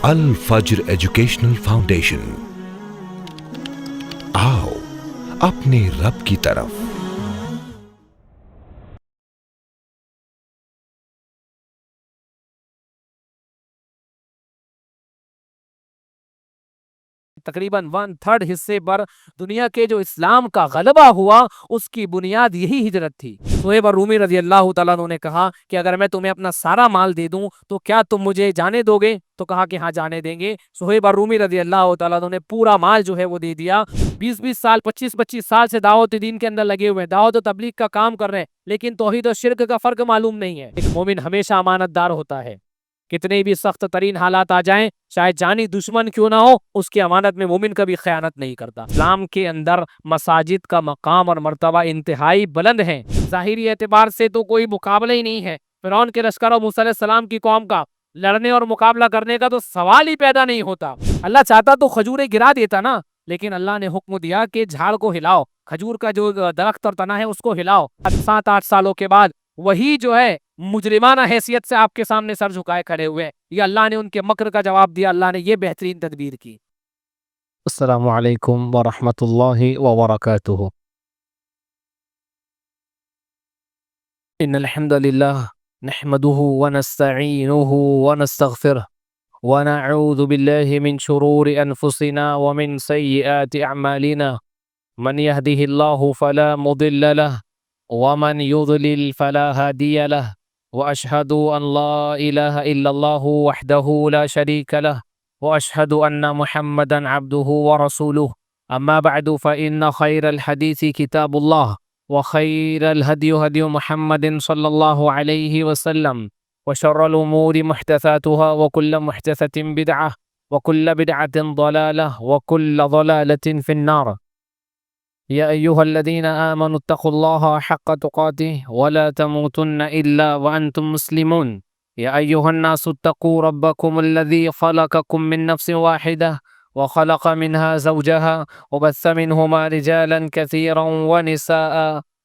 الفجر educational foundation, آؤ اپنے رب کی طرف۔ تقریباً 1/3 حصے پر دنیا کے جو اسلام کا غلبہ ہوا اس کی بنیاد یہی ہجرت تھی۔ صہیب رومی رضی اللہ تعالیٰ عنہ نے کہا کہ اگر میں تمہیں اپنا سارا مال دے دوں تو کیا تم مجھے جانے دو گے؟ تو کہا کہ ہاں جانے دیں گے۔ صہیب رومی رضی اللہ تعالیٰ عنہ نے پورا مال جو ہے وہ دے دیا۔ 20 سال 25 سال سے دعوت دین کے اندر لگے ہوئے، دعوت و تبلیغ کا کام کر رہے ہیں، لیکن توحید و شرک کا فرق معلوم نہیں ہے۔ ایک مومن ہمیشہ امانت دار ہوتا ہے، کتنے بھی سخت ترین حالات آ جائیں، چاہے جانی دشمن کیوں نہ ہو، اس کی امانت میں مومن کبھی خیانت نہیں کرتا۔ اسلام کے اندر مساجد کا مقام اور مرتبہ انتہائی بلند ہے، ظاہری اعتبار سے تو کوئی مقابلہ ہی نہیں ہے۔ فرعون کے لشکر اور موسیٰ علیہ السلام کی قوم کا لڑنے اور مقابلہ کرنے کا تو سوال ہی پیدا نہیں ہوتا۔ اللہ چاہتا تو کھجوریں گرا دیتا نا، لیکن اللہ نے حکم دیا کہ جھاڑ کو ہلاؤ، کھجور کا جو درخت اور تنا ہے اس کو ہلاؤ۔ 7-8 سالوں کے بعد وہی جو ہے مجرمانہ حیثیت سے آپ کے سامنے سر جھکائے کھڑے ہوئے، یہ اللہ نے ان کے مکر کا جواب دیا، اللہ نے یہ بہترین تدبیر کی۔ السلام علیکم ورحمۃ اللہ وبرکاتہ۔ ان الحمد للہ نحمده ونستعینه ونستغفره ونعوذ باللہ من شرور انفسنا ومن سیئات اعمالنا، من يهده الله فلا مضل له ومن يضلل فلا هادي له، واشهد ان لا اله الا الله وحده لا شريك له، واشهد ان محمدا عبده ورسوله، اما بعد فان خير الحديث كتاب الله، وخير الهدي هدي محمد صلى الله عليه وسلم، وشر الامور محدثاتها، وكل محدثة بدعة، وكل بدعة ضلالة، وكل ضلالة في النار۔ يا أيها الذين آمنوا اتقوا الله حق تقاته ولا تموتن إلا وأنتم مسلمون۔ يا أيها الناس اتقوا ربكم الذي خلقكم من نفس واحدة وخلق منها زوجها وبث منهما رجالا كثيرا ونساء،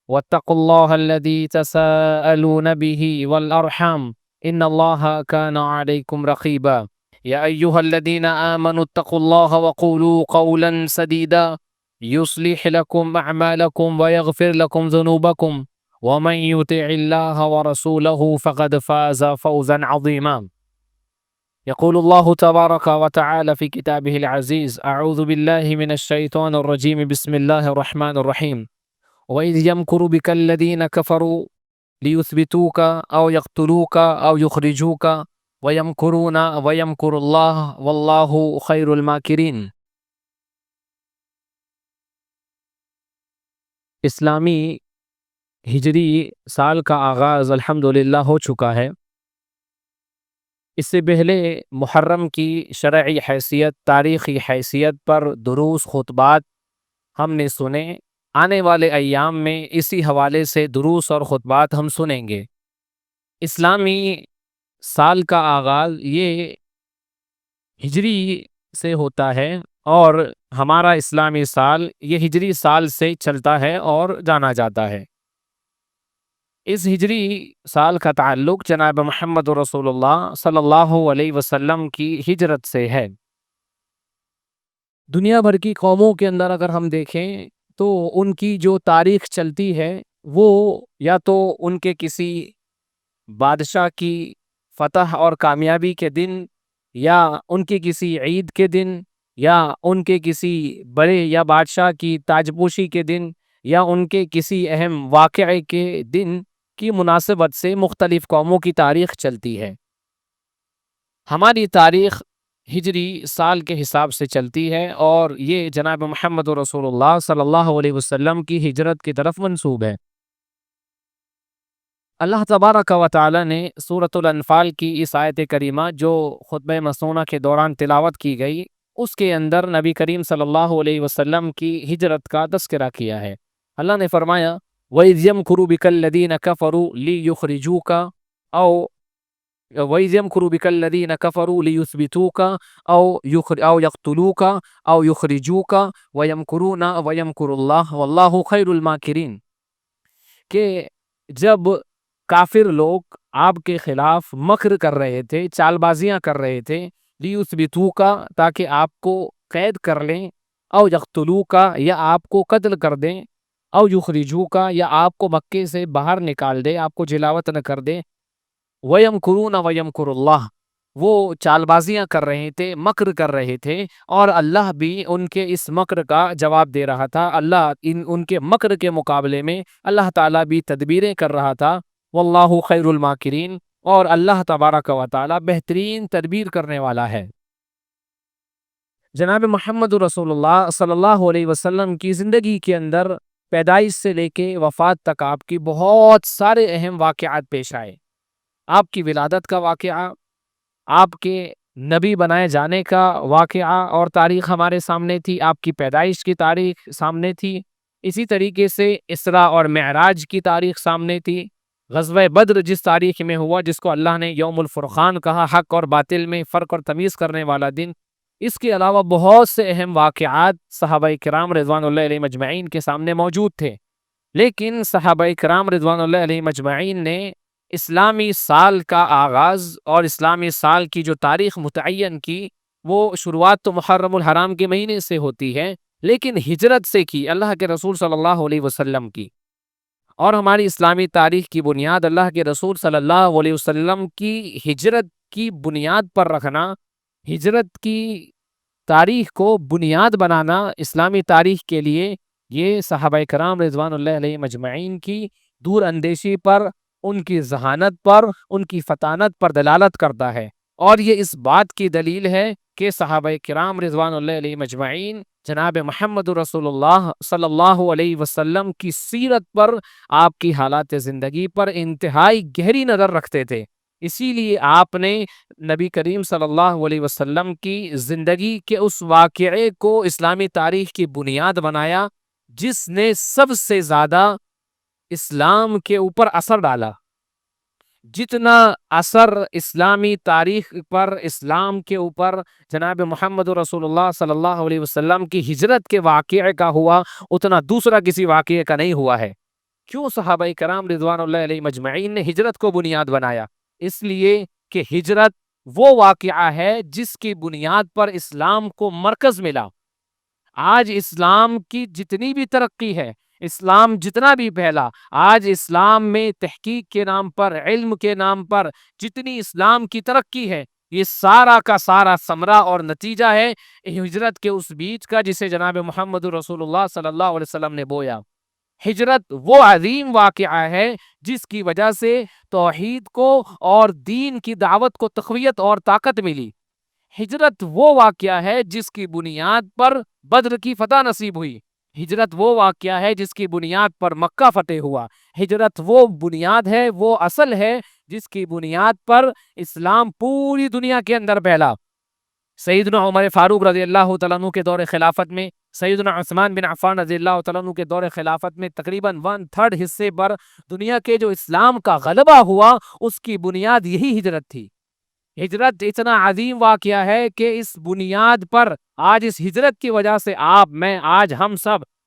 واتقوا الله الذي تساءلون به والأرحام إن الله كان عليكم رقيبا۔ يا أيها الذين آمنوا اتقوا الله وقولوا قولا سديدا يصلح لكم أعمالكم ويغفر لكم ذنوبكم، ومن يطع الله ورسوله فقد فاز فوزا عظيما۔ يقول الله تبارك وتعالى في كتابه العزيز: أعوذ بالله من الشيطان الرجيم، بسم الله الرحمن الرحيم، وإذ يمكر بك الذين كفروا ليثبتوك أو يقتلوك أو يخرجوك ويمكرون ويمكر الله والله خير الماكرين۔ اسلامی ہجری سال کا آغاز الحمدللہ ہو چکا ہے۔ اس سے پہلے محرم کی شرعی حیثیت، تاریخی حیثیت پر دروس خطبات ہم نے سنے۔ آنے والے ایام میں اسی حوالے سے دروس اور خطبات ہم سنیں گے۔ اسلامی سال کا آغاز یہ ہجری سے ہوتا ہے اور ہمارا اسلامی سال یہ ہجری سال سے چلتا ہے اور جانا جاتا ہے۔ اس ہجری سال کا تعلق جناب محمد رسول اللہ صلی اللہ علیہ وسلم کی ہجرت سے ہے۔ دنیا بھر کی قوموں کے اندر اگر ہم دیکھیں تو ان کی جو تاریخ چلتی ہے وہ یا تو ان کے کسی بادشاہ کی فتح اور کامیابی کے دن، یا ان کی کسی عید کے دن، یا ان کے کسی بڑے یا بادشاہ کی تاجپوشی کے دن، یا ان کے کسی اہم واقعے کے دن کی مناسبت سے مختلف قوموں کی تاریخ چلتی ہے۔ ہماری تاریخ ہجری سال کے حساب سے چلتی ہے اور یہ جناب محمد رسول اللہ صلی اللہ علیہ وسلم کی ہجرت کی طرف منسوب ہے۔ اللہ تبارک و تعالی نے سورۃ الانفال کی اس آیت کریمہ جو خطبہ مسنونہ کے دوران تلاوت کی گئی، اس کے اندر نبی کریم صلی اللہ علیہ وسلم کی ہجرت کا تذکرہ کیا ہے۔ اللہ نے فرمایا: وَإِذْ يَمْكُرُ بِكَ الَّذِينَ كَفَرُوا لِيُخْرِجُوكَ أَوْ وَإِذْ يَمْكُرُ بِكَ الَّذِينَ كَفَرُوا لِيُثْبِتُوكَ أَوْ يَقْتُلُوكَ أَوْ يُخْرِجُوكَ وَيَمْكُرُونَ وَيَمْكُرُ اللَّهُ وَاللَّهُ خَيْرُ الْمَاكِرِينَ۔ کہ جب کافر لوگ آپ کے خلاف مکر کر رہے تھے، چال بازیاں کر رہے تھے، لیثبتوکا تاکہ آپ کو قید کر لیں، او یقتلوکا یا آپ کو قتل کر دیں، او یخرجوکا یا آپ کو مکے سے باہر نکال دے، آپ کو جلاوط نہ کر دے۔ وَيَمْكُرُونَ وَيَمْكُرُ اللَّهُ، وہ چال بازیاں کر رہے تھے، مکر کر رہے تھے، اور اللہ بھی ان کے اس مکر کا جواب دے رہا تھا۔ اللہ ان کے مکر کے مقابلے میں اللہ تعالیٰ بھی تدبیریں کر رہا تھا۔ واللہ خیر الماکرین، اور اللہ تبارک و تعالیٰ بہترین تدبیر کرنے والا ہے۔ جناب محمد رسول اللہ صلی اللہ علیہ وسلم کی زندگی کے اندر پیدائش سے لے کے وفات تک آپ کی بہت سارے اہم واقعات پیش آئے۔ آپ کی ولادت کا واقعہ، آپ کے نبی بنائے جانے کا واقعہ اور تاریخ ہمارے سامنے تھی، آپ کی پیدائش کی تاریخ سامنے تھی، اسی طریقے سے اسراء اور معراج کی تاریخ سامنے تھی، غزوہ بدر جس تاریخ میں ہوا، جس کو اللہ نے یوم الفرقان کہا، حق اور باطل میں فرق اور تمیز کرنے والا دن۔ اس کے علاوہ بہت سے اہم واقعات صحابہ کرام رضوان اللہ علیہ مجمعین کے سامنے موجود تھے، لیکن صحابہ کرام رضوان اللہ علیہ مجمعین نے اسلامی سال کا آغاز اور اسلامی سال کی جو تاریخ متعین کی، وہ شروعات تو محرم الحرام کے مہینے سے ہوتی ہے، لیکن ہجرت سے کی، اللہ کے رسول صلی اللہ علیہ وسلم کی۔ اور ہماری اسلامی تاریخ کی بنیاد اللہ کے رسول صلی اللہ علیہ وسلم کی ہجرت کی بنیاد پر رکھنا، ہجرت کی تاریخ کو بنیاد بنانا اسلامی تاریخ کے لیے، یہ صحابہ کرام رضوان اللہ علیہ مجمعین کی دور اندیشی پر، ان کی ذہانت پر، ان کی فطانت پر دلالت کرتا ہے، اور یہ اس بات کی دلیل ہے کہ صحابہ کرام رضوان اللہ علیہ مجمعین جناب محمد رسول اللہ صلی اللہ علیہ وسلم کی سیرت پر، آپ کی حالات زندگی پر انتہائی گہری نظر رکھتے تھے۔ اسی لیے آپ نے نبی کریم صلی اللہ علیہ وسلم کی زندگی کے اس واقعے کو اسلامی تاریخ کی بنیاد بنایا جس نے سب سے زیادہ اسلام کے اوپر اثر ڈالا۔ جتنا اثر اسلامی تاریخ پر، اسلام کے اوپر جناب محمد رسول اللہ صلی اللہ علیہ وسلم کی ہجرت کے واقعے کا ہوا، اتنا دوسرا کسی واقعے کا نہیں ہوا ہے۔ کیوں صحابہ کرام رضوان اللہ علیہ مجمعین نے ہجرت کو بنیاد بنایا؟ اس لیے کہ ہجرت وہ واقعہ ہے جس کی بنیاد پر اسلام کو مرکز ملا۔ آج اسلام کی جتنی بھی ترقی ہے، اسلام جتنا بھی پھیلا، آج اسلام میں تحقیق کے نام پر، علم کے نام پر جتنی اسلام کی ترقی ہے، یہ سارا کا سارا ثمرہ اور نتیجہ ہے ہجرت کے اس بیج کا جسے جناب محمد رسول اللہ صلی اللہ علیہ وسلم نے بویا۔ ہجرت وہ عظیم واقعہ ہے جس کی وجہ سے توحید کو اور دین کی دعوت کو تقویت اور طاقت ملی۔ ہجرت وہ واقعہ ہے جس کی بنیاد پر بدر کی فتح نصیب ہوئی۔ ہجرت وہ واقعہ ہے جس کی بنیاد پر مکہ فتح ہوا۔ ہجرت وہ بنیاد ہے، وہ اصل ہے جس کی بنیاد پر اسلام پوری دنیا کے اندر پھیلا۔ سیدنا عمر فاروق رضی اللہ تعالیٰ عنہ کے دور خلافت میں، سیدنا عثمان بن عفان رضی اللہ تعالیٰ عنہ کے دور خلافت میں تقریباً 1/3 حصے پر دنیا کے جو اسلام کا غلبہ ہوا، اس کی بنیاد یہی ہجرت تھی۔ ہجرت اتنا عظیم واقعہ ہے کہ اس بنیاد پر آج اس ہجرت کی وجہ سے آپ، میں، آج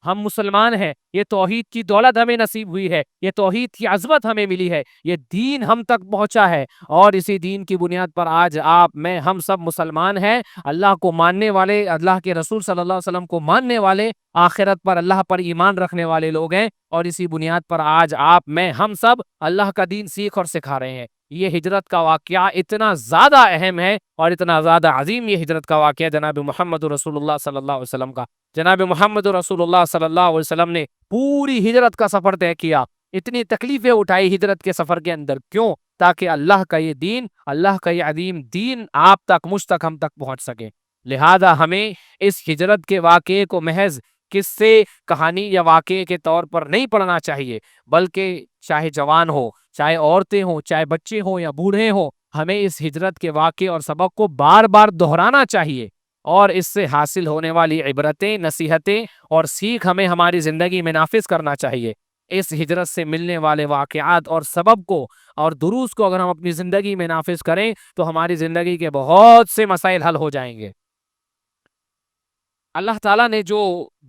ہم مسلمان ہیں۔ یہ توحید کی دولت ہمیں نصیب ہوئی ہے، یہ توحید کی عظمت ہمیں ملی ہے، یہ دین ہم تک پہنچا ہے، اور اسی دین کی بنیاد پر آج آپ، میں، ہم سب مسلمان ہیں، اللہ کو ماننے والے، اللہ کے رسول صلی اللہ علیہ وسلم کو ماننے والے، آخرت پر، اللہ پر ایمان رکھنے والے لوگ ہیں، اور اسی بنیاد پر آج آپ، میں، ہم سب اللہ کا دین سیکھ اور سکھا رہے ہیں۔ یہ ہجرت کا واقعہ اتنا زیادہ اہم ہے اور اتنا زیادہ عظیم یہ ہجرت کا واقعہ جناب محمد رسول اللہ صلی اللہ علیہ وسلم کا۔ جناب محمد رسول اللہ صلی اللہ علیہ وسلم نے پوری ہجرت کا سفر طے کیا، اتنی تکلیفیں اٹھائی ہجرت کے سفر کے اندر، کیوں؟ تاکہ اللہ کا یہ دین، اللہ کا یہ عظیم دین آپ تک، مجھ تک، ہم تک پہنچ سکے۔ لہذا ہمیں اس ہجرت کے واقعے کو محض قصے، کہانی یا واقعے کے طور پر نہیں پڑھنا چاہیے، بلکہ چاہے جوان ہو، چاہے عورتیں ہوں، چاہے بچے ہوں یا بوڑھے ہوں، ہمیں اس ہجرت کے واقعے اور سبق کو بار بار دہرانا چاہیے، اور اس سے حاصل ہونے والی عبرتیں، نصیحتیں اور سیکھ ہمیں ہماری زندگی میں نافذ کرنا چاہیے۔ اس ہجرت سے ملنے والے واقعات اور سبب کو اور دروس کو اگر ہم اپنی زندگی میں نافذ کریں تو ہماری زندگی کے بہت سے مسائل حل ہو جائیں گے۔ اللہ تعالیٰ نے جو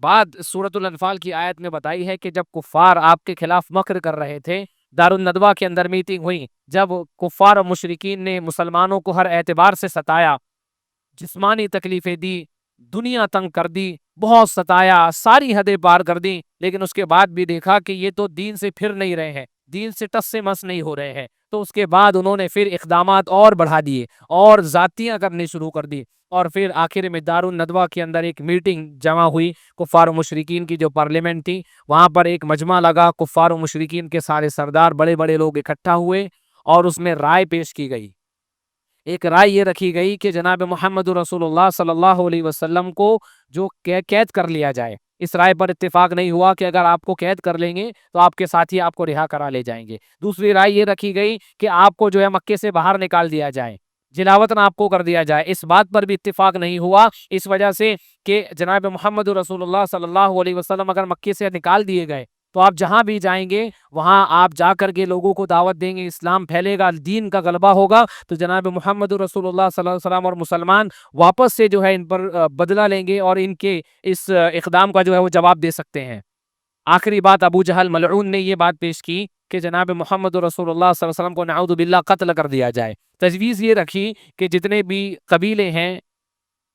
بات سورۃ الانفال کی آیت میں بتائی ہے کہ جب کفار آپ کے خلاف مکر کر رہے تھے، دارالندوہ کے اندر میٹنگ ہوئی، جب کفار اور مشرکین نے مسلمانوں کو ہر اعتبار سے ستایا، جسمانی تکلیفیں دی، دنیا تنگ کر دی، بہت ستایا، ساری حدیں پار کر دی، لیکن اس کے بعد بھی دیکھا کہ یہ تو دین سے پھر نہیں رہے ہیں، دین سے ٹس سے مس نہیں ہو رہے ہیں، تو اس کے بعد انہوں نے پھر اقدامات اور بڑھا دیے اور زیادتیاں کرنی شروع کر دی، اور پھر آخر میں دارالندوہ کے اندر ایک میٹنگ جمع ہوئی، کفار و مشرکین کی جو پارلیمنٹ تھی، وہاں پر ایک مجمع لگا، کفار و مشرکین کے سارے سردار، بڑے بڑے لوگ اکٹھا ہوئے، اور اس میں رائے پیش کی گئی۔ ایک رائے یہ رکھی گئی کہ جناب محمد رسول اللہ صلی اللہ علیہ وسلم کو جو قید کر لیا جائے۔ اس رائے پر اتفاق نہیں ہوا کہ اگر آپ کو قید کر لیں گے تو آپ کے ساتھی آپ کو رہا کرا لے جائیں گے۔ دوسری رائے یہ رکھی گئی کہ آپ کو جو ہے مکے سے باہر نکال دیا جائے، جلاوطن آپ کو کر دیا جائے۔ اس بات پر بھی اتفاق نہیں ہوا، اس وجہ سے کہ جناب محمد رسول اللہ صلی اللہ علیہ وسلم اگر مکے سے نکال دیے گئے تو آپ جہاں بھی جائیں گے وہاں آپ جا کر کے لوگوں کو دعوت دیں گے، اسلام پھیلے گا، دین کا غلبہ ہوگا، تو جناب محمد رسول اللہ صلی اللہ علیہ وسلم اور مسلمان واپس سے جو ہے ان پر بدلہ لیں گے اور ان کے اس اقدام کا جو ہے وہ جواب دے سکتے ہیں۔ آخری بات ابو جہل ملعون نے یہ بات پیش کی کہ جناب محمد رسول اللہ صلی اللہ علیہ وسلم کو نعوذ باللہ قتل کر دیا جائے۔ تجویز یہ رکھی کہ جتنے بھی قبیلے ہیں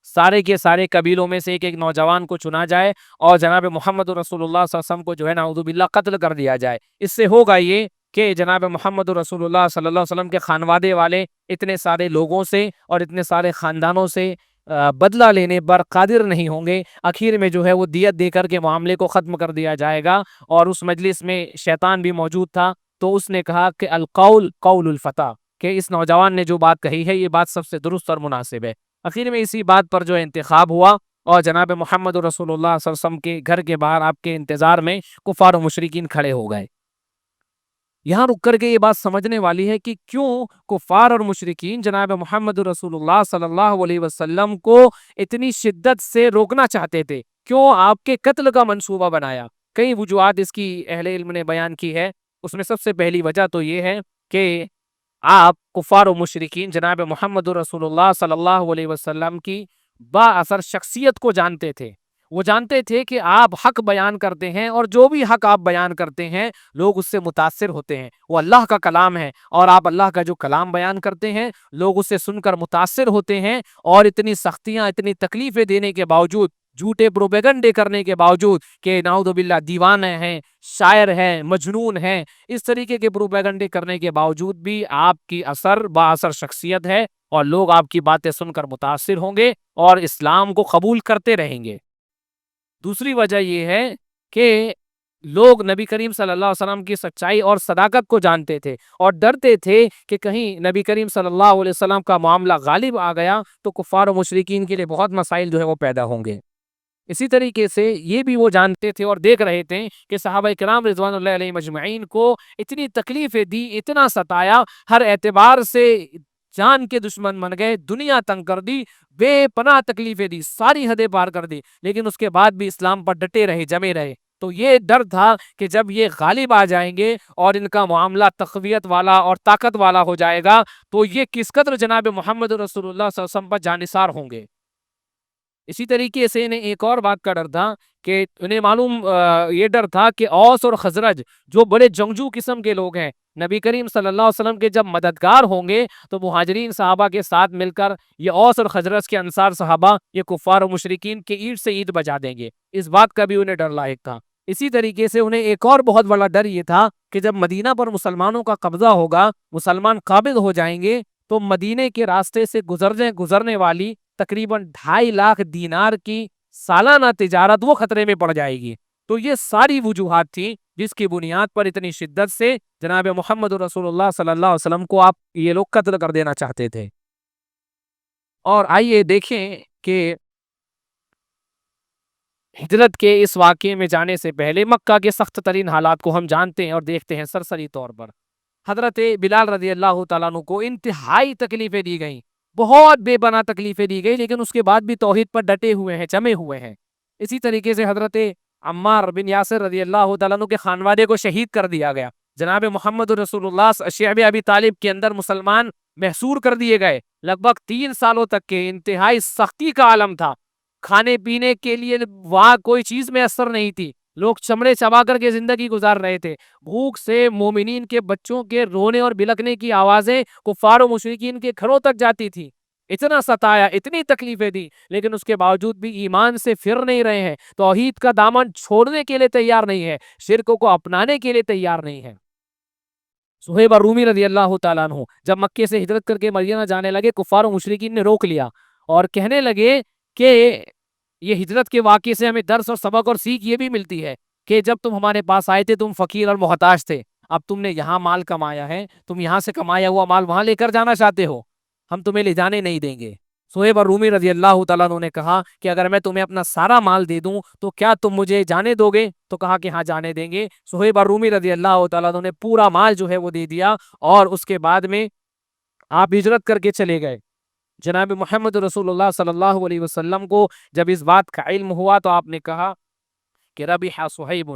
سارے کے سارے قبیلوں میں سے ایک ایک نوجوان کو چنا جائے اور جناب محمد رسول اللہ صلی اللہ علیہ وسلم کو جو ہے نعوذ باللہ قتل کر دیا جائے۔ اس سے ہوگا یہ کہ جناب محمد رسول اللہ صلی اللہ علیہ وسلم کے خانوادے والے اتنے سارے لوگوں سے اور اتنے سارے خاندانوں سے بدلہ لینے پر قادر نہیں ہوں گے، آخر میں جو ہے وہ دیت دے کر کے معاملے کو ختم کر دیا جائے گا۔ اور اس مجلس میں شیطان بھی موجود تھا، تو اس نے کہا کہ القول قول الفتح، کہ اس نوجوان نے جو بات کہی ہے یہ بات سب سے درست اور مناسب ہے۔ آخر میں اسی بات پر جو انتخاب ہوا اور جناب محمد رسول اللہ صلی اللہ علیہ وسلم کے گھر کے باہر آپ کے انتظار میں کفار و مشرکین کھڑے ہو گئے۔ یہاں رک کر کے یہ بات سمجھنے والی ہے کہ کیوں کفار اور مشرکین جناب محمد رسول اللہ صلی اللہ علیہ وسلم کو اتنی شدت سے روکنا چاہتے تھے، کیوں آپ کے قتل کا منصوبہ بنایا۔ کئی وجوہات اس کی اہل علم نے بیان کی ہے، اس میں سب سے پہلی وجہ تو یہ ہے کہ آپ کفار و مشرکین جناب محمد رسول اللہ صلی اللہ علیہ وسلم کی با اثر شخصیت کو جانتے تھے۔ وہ جانتے تھے کہ آپ حق بیان کرتے ہیں اور جو بھی حق آپ بیان کرتے ہیں لوگ اس سے متاثر ہوتے ہیں، وہ اللہ کا کلام ہے اور آپ اللہ کا جو کلام بیان کرتے ہیں لوگ اسے سن کر متاثر ہوتے ہیں، اور اتنی سختیاں اتنی تکلیفیں دینے کے باوجود، جھوٹے پروپیگنڈے کرنے کے باوجود کہ نعوذ باللہ دیوانے ہیں، شاعر ہیں، مجنون ہیں، اس طریقے کے پروپیگنڈے کرنے کے باوجود بھی آپ کی اثر با اثر شخصیت ہے اور لوگ آپ کی باتیں سن کر متاثر ہوں گے اور اسلام کو قبول کرتے رہیں گے۔ دوسری وجہ یہ ہے کہ لوگ نبی کریم صلی اللہ علیہ وسلم کی سچائی اور صداقت کو جانتے تھے اور ڈرتے تھے کہ کہیں نبی کریم صلی اللہ علیہ وسلم کا معاملہ غالب آ گیا تو کفار و مشرکین کے لیے بہت مسائل جو ہے وہ پیدا ہوں گے۔ اسی طریقے سے یہ بھی وہ جانتے تھے اور دیکھ رہے تھے کہ صحابہ کرام رضوان اللہ علیہ مجمعین کو اتنی تکلیفیں دی، اتنا ستایا، ہر اعتبار سے جان کے دشمن بن گئے، دنیا تنگ کر دی، بے پناہ تکلیفیں دی، ساری حدیں پار کر دی، لیکن اس کے بعد بھی اسلام پر ڈٹے رہے، جمے رہے۔ تو یہ ڈر تھا کہ جب یہ غالب آ جائیں گے اور ان کا معاملہ تقویت والا اور طاقت والا ہو جائے گا تو یہ کس قدر جناب محمد رسول اللہ صلی اللہ علیہ وسلم پر جانثار ہوں گے۔ اسی طریقے سے انہیں ایک اور بات کا ڈر تھا کہ انہیں معلوم یہ ڈر تھا کہ اوس اور خزرج جو بڑے جنگجو قسم کے لوگ ہیں، نبی کریم صلی اللہ علیہ وسلم کے جب مددگار ہوں گے تو مہاجرین صحابہ کے ساتھ مل کر یہ اوس اور خزرج کے انصار صحابہ یہ کفار و مشرکین کے اینٹ سے اینٹ بجا دیں گے، اس بات کا بھی انہیں ڈر لاحق تھا۔ اسی طریقے سے انہیں ایک اور بہت بڑا ڈر یہ تھا کہ جب مدینہ پر مسلمانوں کا قبضہ ہوگا، مسلمان قابض ہو جائیں گے تو مدینے کے راستے سے گزرنے والی تقریباً 2.5 لاکھ دینار کی سالانہ تجارت وہ خطرے میں پڑ جائے گی۔ تو یہ ساری وجوہات تھیں جس کی بنیاد پر اتنی شدت سے جناب محمد رسول اللہ صلی اللہ علیہ وسلم کو آپ یہ لوگ قتل کر دینا چاہتے تھے۔ اور آئیے دیکھیں کہ ہجرت کے اس واقعے میں جانے سے پہلے مکہ کے سخت ترین حالات کو ہم جانتے ہیں اور دیکھتے ہیں سرسری طور پر۔ حضرت بلال رضی اللہ تعالیٰ عنہ کو انتہائی تکلیفیں دی گئیں، بہت بے پناہ تکلیفیں دی گئی، لیکن اس کے بعد بھی توحید پر ڈٹے ہوئے ہیں، جمے ہوئے ہیں۔ اسی طریقے سے حضرت عمار بن یاسر رضی اللہ تعالیٰ عنہ کے خانوادے کو شہید کر دیا گیا۔ جناب محمد رسول اللہ شعب ابی طالب کے اندر مسلمان محصور کر دیے گئے، لگ بھگ 3 سالوں تک کے انتہائی سختی کا عالم تھا، کھانے پینے کے لیے وہاں کوئی چیز میسر نہیں تھی، لوگ چمڑے چبا کر کے زندگی گزار رہے تھے. بھوک سے مومنین کے بچوں کے رونے اور بلکنے کی آوازیں کفار و مشرکین کے گھروں تک جاتی تھی. اتنا ستایا، اتنی تکلیفیں دی، لیکن اس کے باوجود بھی ایمان سے پھر نہیں رہے ہیں، توحید کا دامن چھوڑنے کے لیے تیار نہیں ہے، شرک کو اپنانے کے لیے تیار نہیں ہے. صہیب رومی رضی اللہ تعالیٰ عنہ جب مکے سے ہجرت کر کے مدینہ جانے لگے، کفار و مشرکین نے روک لیا اور کہنے لگے کہ یہ ہجرت کے واقعے سے ہمیں درس اور سبق اور سیکھ یہ بھی ملتی ہے کہ جب تم ہمارے پاس آئے تھے تم فقیر اور محتاج تھے، اب تم نے یہاں مال کمایا ہے، تم یہاں سے کمایا ہوا مال وہاں لے کر جانا چاہتے ہو، ہم تمہیں لے جانے نہیں دیں گے. صہیب رومی رضی اللہ تعالیٰ عنہ نے کہا کہ اگر میں تمہیں اپنا سارا مال دے دوں تو کیا تم مجھے جانے دو گے؟ تو کہا کہ ہاں جانے دیں گے. صہیب رومی رضی اللہ تعالیٰ عنہ نے پورا مال جو ہے وہ دے دیا اور اس کے بعد میں آپ ہجرت کر کے چلے گئے. جناب محمد رسول اللہ صلی اللہ علیہ وسلم کو جب اس بات کا علم ہوا تو آپ نے کہا کہ ربح صہیب،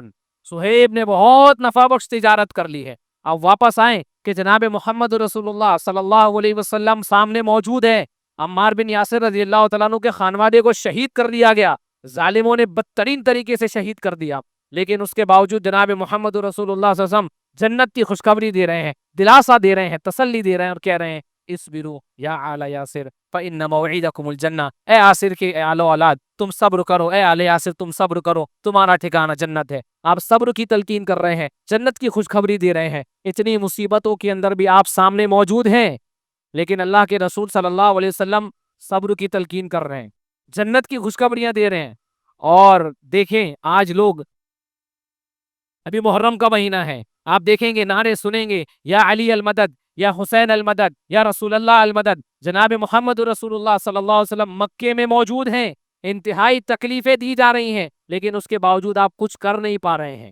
صہیب نے بہت نفع بخش تجارت کر لی ہے. اب واپس آئیں کہ جناب محمد رسول اللہ صلی اللہ علیہ وسلم سامنے موجود ہے. عمار بن یاسر رضی اللہ تعالیٰ عنہ کے خانوادے کو شہید کر دیا گیا، ظالموں نے بدترین طریقے سے شہید کر دیا، لیکن اس کے باوجود جناب محمد رسول اللہ صلی اللہ علیہ وسلم جنت کی خوشخبری دے رہے ہیں، دلاسا دے رہے ہیں، تسلی دے رہے ہیں اور کہہ رہے ہیں اسبرو یا آل یاسر فإن موعدکم الجنہ، اے یاسر کے آل و اولاد تم صبر کرو، اے آل یاسر تم صبر کرو، تمہارا ٹھکانہ جنت ہے. آپ صبر کی تلقین کر رہے ہیں، جنت کی خوشخبری دے رہے ہیں. اتنی مصیبتوں کے اندر بھی آپ سامنے موجود ہیں، لیکن اللہ کے رسول صلی اللہ علیہ وسلم صبر کی تلقین کر رہے ہیں، جنت کی خوشخبریاں دے رہے ہیں. اور دیکھیں آج لوگ، ابھی محرم کا مہینہ ہے، آپ دیکھیں گے نعرے سنیں گے یا علی المدد، یا حسین المدد، یا رسول اللہ المدد. جناب محمد رسول اللہ صلی اللہ علیہ وسلم مکے میں موجود ہیں، انتہائی تکلیفیں دی جا رہی ہیں، لیکن اس کے باوجود آپ کچھ کر نہیں پا رہے ہیں.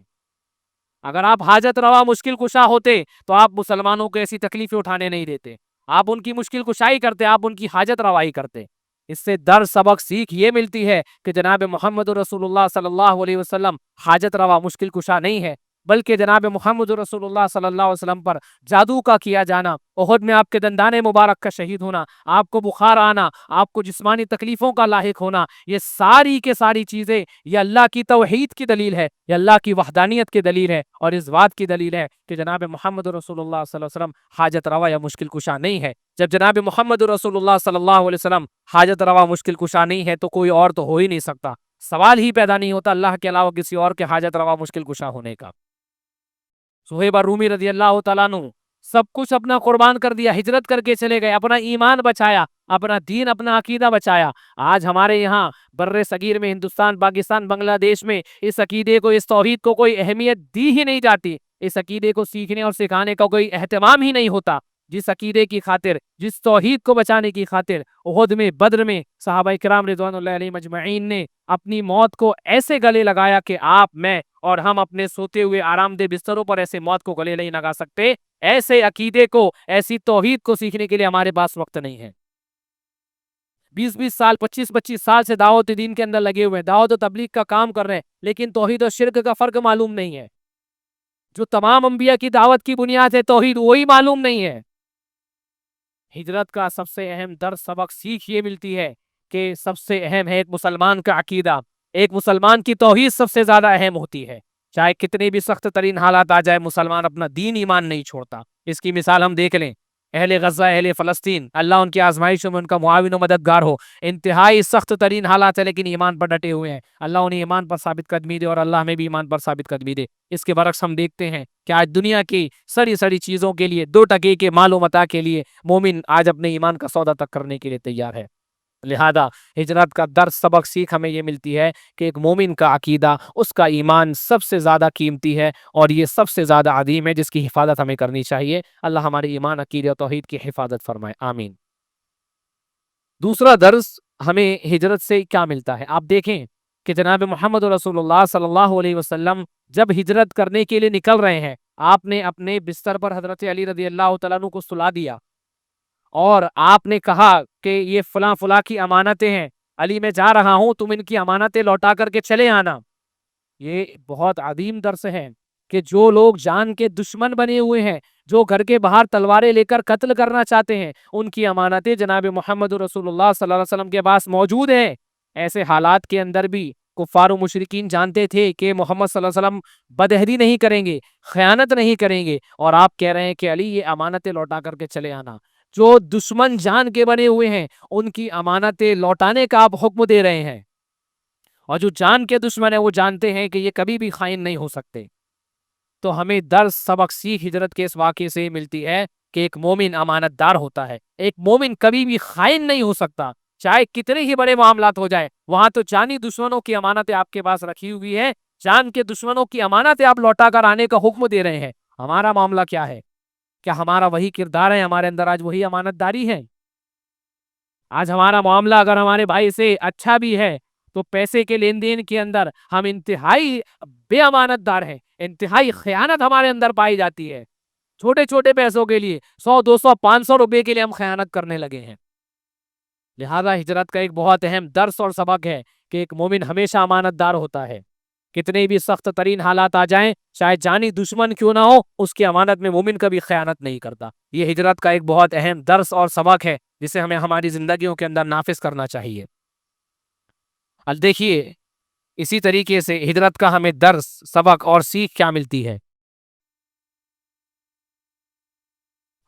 اگر آپ حاجت روا مشکل کشا ہوتے تو آپ مسلمانوں کو ایسی تکلیفیں اٹھانے نہیں دیتے، آپ ان کی مشکل کشائی کرتے، آپ ان کی حاجت روائی کرتے. اس سے درس سبق سیکھ یہ ملتی ہے کہ جناب محمد رسول اللہ صلی اللہ علیہ وسلم حاجت روا مشکل کشا نہیں ہے، بلکہ جناب محمد رسول اللہ صلی اللہ علیہ وسلم پر جادو کا کیا جانا، احد میں آپ کے دندان مبارک کا شہید ہونا، آپ کو بخار آنا، آپ کو جسمانی تکلیفوں کا لاحق ہونا، یہ ساری کے ساری چیزیں یہ اللہ کی توحید کی دلیل ہے، یہ اللہ کی وحدانیت کی دلیل ہے، اور اس بات کی دلیل ہے کہ جناب محمد رسول اللہ صلی اللہ علیہ وسلم حاجت روا یا مشکل کشا نہیں ہے. جب جناب محمد رسول اللہ صلی اللہ علیہ وسلم حاجت روا مشکل کشا نہیں ہے تو کوئی اور تو ہو ہی نہیں سکتا. سوال ہی پیدا نہیں ہوتا اللہ کے علاوہ کسی اور کے حاجت روا مشکل کشا ہونے کا. صہیب رومی رضی اللہ تعالیٰ عنہ سب کچھ اپنا قربان کر دیا، ہجرت کر کے چلے گئے، اپنا ایمان بچایا، اپنا دین، اپنا عقیدہ بچایا. آج ہمارے یہاں بر صغیر میں، ہندوستان، پاکستان، بنگلہ دیش میں اس عقیدے کو، اس توحید کو کوئی اہمیت دی ہی نہیں جاتی، اس عقیدے کو سیکھنے اور سکھانے کا کوئی اہتمام ہی نہیں ہوتا. جس عقیدے کی خاطر، جس توحید کو بچانے کی خاطر احد میں، بدر میں صحابہ کرام رضوان اللہ علیہم اجمعین نے اپنی موت کو ایسے گلے لگایا کہ آپ، میں اور ہم اپنے سوتے ہوئے آرام دہ بستروں پر ایسے موت کو گلے نہیں لگا سکتے. ایسے عقیدے کو، ایسی توحید کو سیکھنے کے لیے ہمارے پاس وقت نہیں ہے. 20 سال، 25 سال سے دعوت دین کے اندر لگے ہوئے، دعوت و تبلیغ کا کام کر رہے ہیں، لیکن توحید اور شرک کا فرق معلوم نہیں ہے. جو تمام انبیاء کی دعوت کی بنیاد ہے توحید، وہی معلوم نہیں ہے. ہجرت کا سب سے اہم درس سبق سیکھ یہ ملتی ہے کہ سب سے اہم ہے ایک مسلمان کا عقیدہ، ایک مسلمان کی توحید سب سے زیادہ اہم ہوتی ہے. چاہے کتنے بھی سخت ترین حالات آ جائے، مسلمان اپنا دین ایمان نہیں چھوڑتا. اس کی مثال ہم دیکھ لیں، اہل غزہ، اہل فلسطین، اللہ ان کی آزمائشوں میں ان کا معاون و مددگار ہو. انتہائی سخت ترین حالات ہے لیکن ایمان پر ڈٹے ہوئے ہیں. اللہ انہیں ایمان پر ثابت قدمی دے اور اللہ ہمیں بھی ایمان پر ثابت قدمی دے. اس کے برعکس ہم دیکھتے ہیں کہ آج دنیا کی سری چیزوں کے لیے، 2 ٹکے کے مال و متاع کے لیے مومن آج اپنے ایمان کا سودا تک کرنے کے لیے تیار ہے. لہذا ہجرت کا درس سبق سیکھ ہمیں یہ ملتی ہے کہ ایک مومن کا عقیدہ، اس کا ایمان سب سے زیادہ قیمتی ہے اور یہ سب سے زیادہ عظیم ہے، جس کی حفاظت ہمیں کرنی چاہیے. اللہ ہمارے ایمان، عقیدے اور توحید کی حفاظت فرمائے، آمین. دوسرا درس ہمیں ہجرت سے کیا ملتا ہے؟ آپ دیکھیں کہ جناب محمد رسول اللہ صلی اللہ علیہ وسلم جب ہجرت کرنے کے لیے نکل رہے ہیں، آپ نے اپنے بستر پر حضرت علی رضی اللہ تعالیٰ عنہ کو سلا دیا اور آپ نے کہا کہ یہ فلاں فلاں کی امانتیں ہیں، علی میں جا رہا ہوں، تم ان کی امانتیں لوٹا کر کے چلے آنا. یہ بہت عظیم درس ہے کہ جو لوگ جان کے دشمن بنے ہوئے ہیں، جو گھر کے باہر تلواریں لے کر قتل کرنا چاہتے ہیں، ان کی امانتیں جناب محمد رسول اللہ صلی اللہ علیہ وسلم کے پاس موجود ہیں. ایسے حالات کے اندر بھی کفار و مشرکین جانتے تھے کہ محمد صلی اللہ علیہ وسلم بدہدی نہیں کریں گے، خیانت نہیں کریں گے، اور آپ کہہ رہے ہیں کہ علی یہ امانتیں لوٹا کر کے چلے آنا۔ جو دشمن جان کے بنے ہوئے ہیں ان کی امانتیں لوٹانے کا آپ حکم دے رہے ہیں، اور جو جان کے دشمن ہیں وہ جانتے ہیں کہ یہ کبھی بھی خائن نہیں ہو سکتے۔ تو ہمیں درس سبق سیکھ ہجرت کے اس واقعے سے ملتی ہے کہ ایک مومن امانت دار ہوتا ہے، ایک مومن کبھی بھی خائن نہیں ہو سکتا، چاہے کتنے ہی بڑے معاملات ہو جائے۔ وہاں تو جانی دشمنوں کی امانتیں آپ کے پاس رکھی ہوئی ہے، جان کے دشمنوں کی امانتیں آپ لوٹا کر آنے کا حکم دے رہے ہیں۔ ہمارا معاملہ کیا ہے؟ کیا ہمارا وہی کردار ہے؟ ہمارے اندر آج وہی امانت داری ہے؟ آج ہمارا معاملہ اگر ہمارے بھائی سے اچھا بھی ہے تو پیسے کے لین دین کے اندر ہم انتہائی بے امانت دار ہیں، انتہائی خیانت ہمارے اندر پائی جاتی ہے۔ چھوٹے چھوٹے پیسوں کے لیے 100 200 500 روپے کے لیے ہم خیانت کرنے لگے ہیں۔ لہذا ہجرت کا ایک بہت اہم درس اور سبق ہے کہ ایک مومن ہمیشہ امانت دار ہوتا ہے، کتنے بھی سخت ترین حالات آ جائیں، شاید جانی دشمن کیوں نہ ہو، اس کی امانت میں مومن کبھی خیانت نہیں کرتا۔ یہ ہجرت کا ایک بہت اہم درس اور سبق ہے جسے ہمیں ہماری زندگیوں کے اندر نافذ کرنا چاہیے۔ اب دیکھیے اسی طریقے سے ہجرت کا ہمیں درس سبق اور سیکھ کیا ملتی ہے۔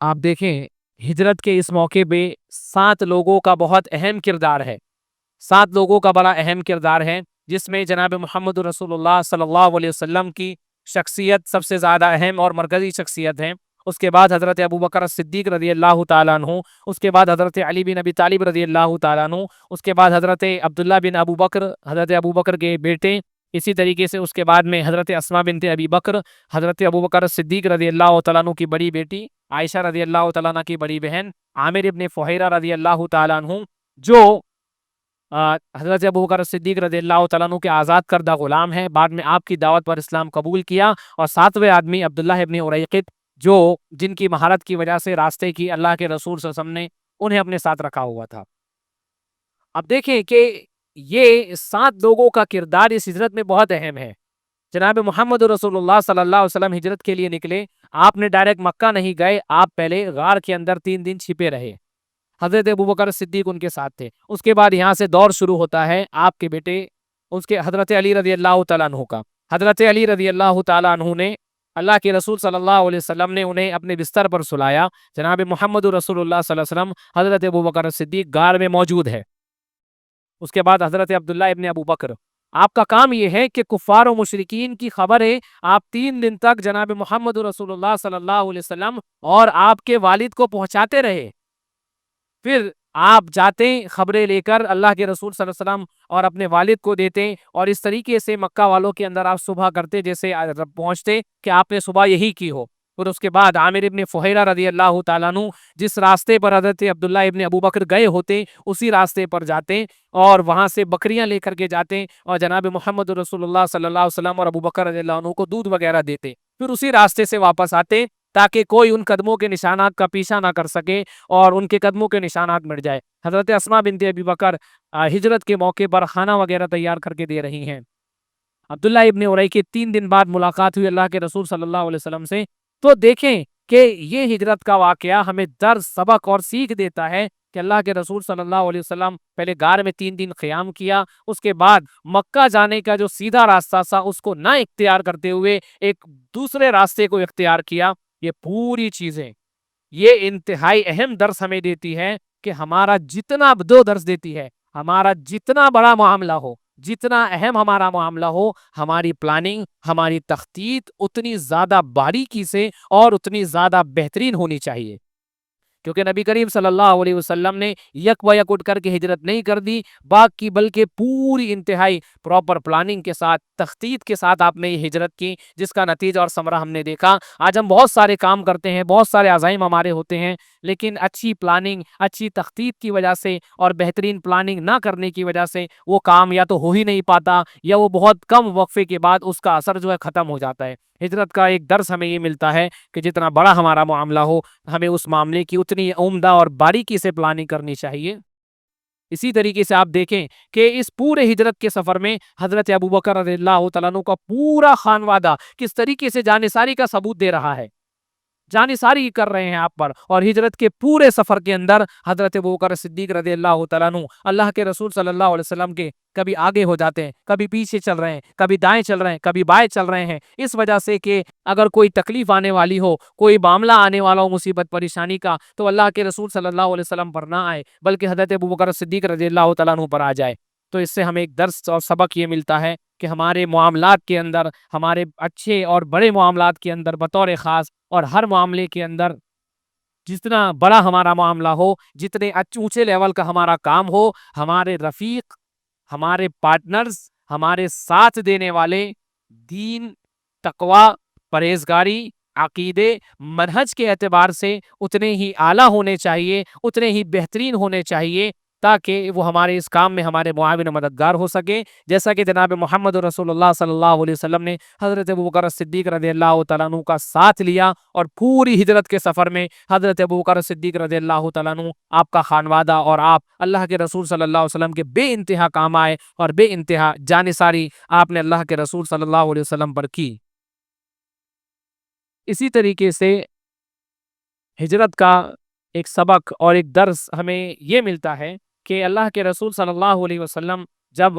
آپ دیکھیں ہجرت کے اس موقع پہ 7 لوگوں کا بہت اہم کردار ہے، 7 لوگوں کا بڑا اہم کردار ہے، جس میں جناب محمد رسول اللہ صلی اللہ علیہ وسلم کی شخصیت سب سے زیادہ اہم اور مرکزی شخصیت ہے۔ اس کے بعد حضرت ابوبکر صدیق رضی اللہ تعالیٰ عنہ، اس کے بعد حضرت علی بن ابی طالب رضی اللہ تعالیٰ عنہ، اس کے بعد حضرت عبداللہ بن ابوبکر، حضرت ابوبکر کے بیٹے، اسی طریقے سے اس کے بعد میں حضرت اسماء بنت ابی بکر، حضرت ابوبکر صدیق رضی اللہ تعالیٰ عنہ کی بڑی بیٹی عائشہ رضی اللہ تعالیٰ عنہ کی بڑی بہن عامر ابن فہیرہ رضی اللہ تعالیٰ عنہ، جو حضرت ابوبکر صدیق رضی اللہ تعالیٰ عنہ کے آزاد کردہ غلام ہیں، بعد میں آپ کی دعوت پر اسلام قبول کیا، اور 7ویں آدمی عبداللہ ابن اریقط، جو جن کی مہارت کی وجہ سے راستے کی اللہ کے رسول صلی اللہ علیہ وسلم نے انہیں اپنے ساتھ رکھا ہوا تھا۔ اب دیکھیں کہ یہ 7 لوگوں کا کردار اس ہجرت میں بہت اہم ہے۔ جناب محمد رسول اللہ صلی اللہ علیہ وسلم ہجرت کے لیے نکلے، آپ نے ڈائریکٹ مکہ نہیں گئے، آپ پہلے غار کے اندر 3 دن چھپے رہے۔ حضرت ابوبکر صدیق ان کے ساتھ تھے۔ اس کے بعد یہاں سے دور شروع ہوتا ہے آپ کے بیٹے اس کے حضرت علی رضی اللہ تعالیٰ عنہ کا۔ حضرت علی رضی اللہ تعالیٰ عنہ نے اللہ کے رسول صلی اللہ علیہ وسلم نے انہیں اپنے بستر پر سلایا۔ جناب محمد رسول اللہ صلی اللہ علیہ وسلم حضرت ابوبکر صدیق غار میں موجود ہے۔ اس کے بعد حضرت عبداللہ ابن ابو بکر، آپ کا کام یہ ہے کہ کفار و مشرکین کی خبریں آپ 3 دن تک جناب محمد رسول اللہ صلی اللہ علیہ وسلم اور آپ کے والد کو پہنچاتے رہے۔ پھر آپ جاتے خبریں لے کر اللہ کے رسول صلی اللہ علیہ وسلم اور اپنے والد کو دیتے، اور اس طریقے سے مکہ والوں کے اندر آپ صبح کرتے جیسے پہنچتے کہ آپ نے صبح یہی کی ہو۔ پھر اس کے بعد عامر ابن فہیرہ رضی اللہ تعالیٰ عنہ جس راستے پر حضرت عبداللہ ابن ابوبکر گئے ہوتے اسی راستے پر جاتے، اور وہاں سے بکریاں لے کر کے جاتے، اور جناب محمد رسول اللہ صلی اللہ علیہ وسلم اور ابوبکر رضی اللہ عنہ کو دودھ وغیرہ دیتے، پھر اسی راستے سے واپس آتے تاکہ کوئی ان قدموں کے نشانات کا پیچھا نہ کر سکے اور ان کے قدموں کے نشانات مٹ جائے۔ حضرت اسماء بنت ابی بکر ہجرت کے موقع پر کھانا وغیرہ تیار کر کے دے رہی ہیں۔ عبداللہ ابن اریقط 3 دن بعد ملاقات ہوئی اللہ کے رسول صلی اللہ علیہ وسلم سے۔ تو دیکھیں کہ یہ ہجرت کا واقعہ ہمیں درس سبق اور سیکھ دیتا ہے کہ اللہ کے رسول صلی اللہ علیہ وسلم پہلے غار میں 3 دن قیام کیا، اس کے بعد مکہ جانے کا جو سیدھا راستہ تھا اس کو نہ اختیار کرتے ہوئے ایک دوسرے راستے کو اختیار کیا۔ یہ پوری چیزیں یہ انتہائی اہم درس ہمیں دیتی ہے کہ ہمارا جتنا درس دیتی ہے، ہمارا جتنا بڑا معاملہ ہو، جتنا اہم ہمارا معاملہ ہو، ہماری پلاننگ، ہماری تخطیط اتنی زیادہ باریکی سے اور اتنی زیادہ بہترین ہونی چاہیے، کیونکہ نبی کریم صلی اللہ علیہ وسلم نے یک و یک اٹھ کر کے ہجرت نہیں کر دی باقی، بلکہ پوری انتہائی پراپر پلاننگ کے ساتھ، تخطیط کے ساتھ آپ نے یہ ہجرت کی، جس کا نتیجہ اور ثمرہ ہم نے دیکھا۔ آج ہم بہت سارے کام کرتے ہیں، بہت سارے عزائم ہمارے ہوتے ہیں، لیکن اچھی پلاننگ، اچھی تخطیط کی وجہ سے اور بہترین پلاننگ نہ کرنے کی وجہ سے وہ کام یا تو ہو ہی نہیں پاتا، یا وہ بہت کم وقفے کے بعد اس کا اثر جو ہے ختم ہو جاتا ہے۔ ہجرت کا ایک درس ہمیں یہ ملتا ہے کہ جتنا بڑا ہمارا معاملہ ہو، ہمیں اس معاملے کی اتنی عمدہ اور باریکی سے پلاننگ کرنی چاہیے۔ اسی طریقے سے آپ دیکھیں کہ اس پورے ہجرت کے سفر میں حضرت ابوبکر رضی اللہ تعالیٰ عنہ کا پورا خانوادہ کس طریقے سے جانثاری کا ثبوت دے رہا ہے۔ جانثاری کر رہے ہیں آپ پر، اور ہجرت کے پورے سفر کے اندر حضرت ابوبکر صدیق رضی اللہ تعالیٰ عنہ اللہ کے رسول صلی اللہ علیہ وسلم کے کبھی آگے ہو جاتے ہیں، کبھی پیچھے چل رہے ہیں، کبھی دائیں چل رہے ہیں، کبھی بائیں چل رہے ہیں، اس وجہ سے کہ اگر کوئی تکلیف آنے والی ہو، کوئی معاملہ آنے والا ہو مصیبت پریشانی کا، تو اللہ کے رسول صلی اللہ علیہ وسلم پر نہ آئے بلکہ حضرت ابوبکر صدیق رضی اللہ تعالیٰ عنہ پر آ جائے۔ تو اس سے ہمیں ایک درس اور سبق یہ ملتا ہے کہ ہمارے معاملات کے اندر، ہمارے اچھے اور بڑے معاملات کے اندر بطور خاص، اور ہر معاملے کے اندر جتنا بڑا ہمارا معاملہ ہو، جتنے اونچے لیول کا ہمارا کام ہو، ہمارے رفیق، ہمارے پارٹنرز، ہمارے ساتھ دینے والے دین، تقوی، پرہیزگاری، عقیدے، منہج کے اعتبار سے اتنے ہی اعلیٰ ہونے چاہیے، اتنے ہی بہترین ہونے چاہیے، تاکہ وہ ہمارے اس کام میں ہمارے معاون و مددگار ہو سکے، جیسا کہ جناب محمد رسول اللہ صلی اللہ علیہ وسلم نے حضرت ابوبکر صدیق رضی اللہ تعالیٰ عنہ کا ساتھ لیا، اور پوری ہجرت کے سفر میں حضرت ابوبکر صدیق رضی اللہ تعالیٰ عنہ، آپ کا خانوادہ اور آپ اللہ کے رسول صلی اللہ علیہ وسلم کے بے انتہا کام آئے، اور بے انتہا جانثاری آپ نے اللہ کے رسول صلی اللہ علیہ وسلم پر کی۔ اسی طریقے سے ہجرت کا ایک سبق اور ایک درس ہمیں یہ ملتا ہے کہ اللہ کے رسول صلی اللہ علیہ وسلم جب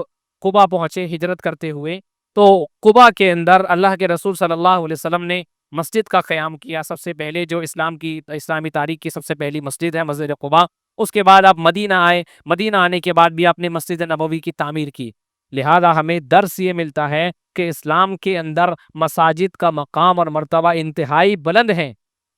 قبا پہنچے ہجرت کرتے ہوئے، تو قبا کے اندر اللہ کے رسول صلی اللہ علیہ وسلم نے مسجد کا قیام کیا، سب سے پہلے جو اسلامی تاریخ کی سب سے پہلی مسجد ہے مسجد قبا۔ اس کے بعد آپ مدینہ آئے، مدینہ آنے کے بعد بھی آپ نے مسجد نبوی کی تعمیر کی۔ لہذا ہمیں درس یہ ملتا ہے کہ اسلام کے اندر مساجد کا مقام اور مرتبہ انتہائی بلند ہیں۔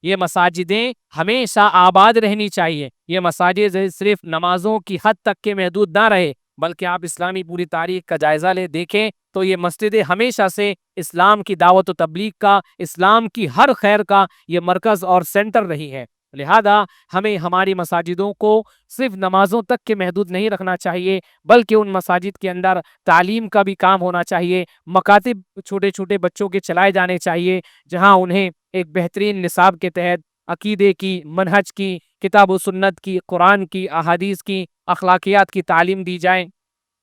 یہ مساجدیں ہمیشہ آباد رہنی چاہیے۔ یہ مساجد صرف نمازوں کی حد تک کے محدود نہ رہے، بلکہ آپ اسلامی پوری تاریخ کا جائزہ لے دیکھیں تو یہ مسجدیں ہمیشہ سے اسلام کی دعوت و تبلیغ کا، اسلام کی ہر خیر کا یہ مرکز اور سینٹر رہی ہے۔ لہذا ہمیں ہماری مساجدوں کو صرف نمازوں تک کے محدود نہیں رکھنا چاہیے، بلکہ ان مساجد کے اندر تعلیم کا بھی کام ہونا چاہیے، مکاتب چھوٹے چھوٹے بچوں کے چلائے جانے چاہیے، جہاں انہیں ایک بہترین نصاب کے تحت عقیدے کی، منہج کی، کتاب و سنت کی، قرآن کی، احادیث کی، اخلاقیات کی تعلیم دی جائے۔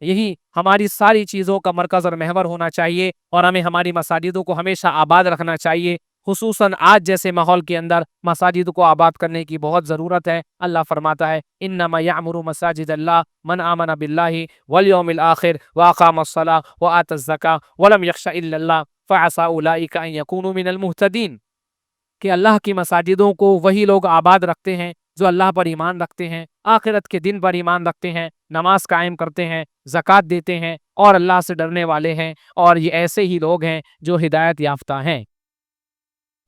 یہی ہماری ساری چیزوں کا مرکز اور محور ہونا چاہیے، اور ہمیں ہماری مساجدوں کو ہمیشہ آباد رکھنا چاہیے۔ خصوصاً آج جیسے ماحول کے اندر مساجد کو آباد کرنے کی بہت ضرورت ہے۔ اللہ فرماتا ہے انما یعمر مساجد اللہ من آمن باللہ والیوم الآخر واقام الصلاۃ وآتی الزکاۃ ولم یخش الا اللہ فعسى اولئک ان یکونوا من المہتدین، کہ اللہ کی مساجدوں کو وہی لوگ آباد رکھتے ہیں جو اللہ پر ایمان رکھتے ہیں، آخرت کے دن پر ایمان رکھتے ہیں، نماز قائم کرتے ہیں، زکوٰۃ دیتے ہیں، اور اللہ سے ڈرنے والے ہیں، اور یہ ایسے ہی لوگ ہیں جو ہدایت یافتہ ہیں۔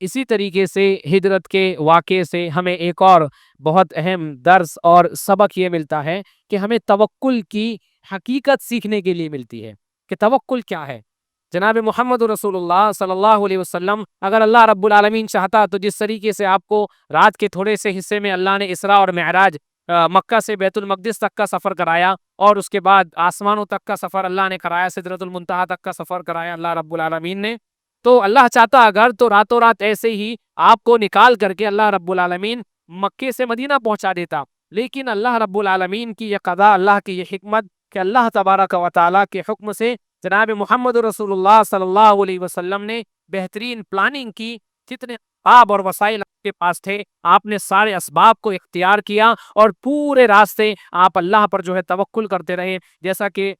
اسی طریقے سے ہجرت کے واقعے سے ہمیں ایک اور بہت اہم درس اور سبق یہ ملتا ہے کہ ہمیں توکل کی حقیقت سیکھنے کے لیے ملتی ہے کہ توکل کیا ہے۔ جناب محمد رسول اللہ صلی اللہ علیہ وسلم، اگر اللہ رب العالمین چاہتا تو جس طریقے سے آپ کو رات کے تھوڑے سے حصے میں اللہ نے اسراء اور معراج، مکہ سے بیت المقدس تک کا سفر کرایا، اور اس کے بعد آسمانوں تک کا سفر اللہ نے کرایا، سدرۃ المنتہا تک کا سفر کرایا اللہ رب العالمین نے، تو اللہ چاہتا اگر تو راتوں رات ایسے ہی آپ کو نکال کر کے اللہ رب العالمین مکے سے مدینہ پہنچا دیتا، لیکن اللہ رب العالمین کی یہ قضا، اللہ کی یہ حکمت کہ اللہ تبارک و تعالیٰ کے حکم سے جناب محمد رسول اللہ صلی اللہ علیہ وسلم نے بہترین پلاننگ کی، جتنے اسباب اور وسائل آپ کے پاس تھے آپ نے سارے اسباب کو اختیار کیا، اور پورے راستے آپ اللہ پر جو ہے توکل کرتے رہے، جیسا کہ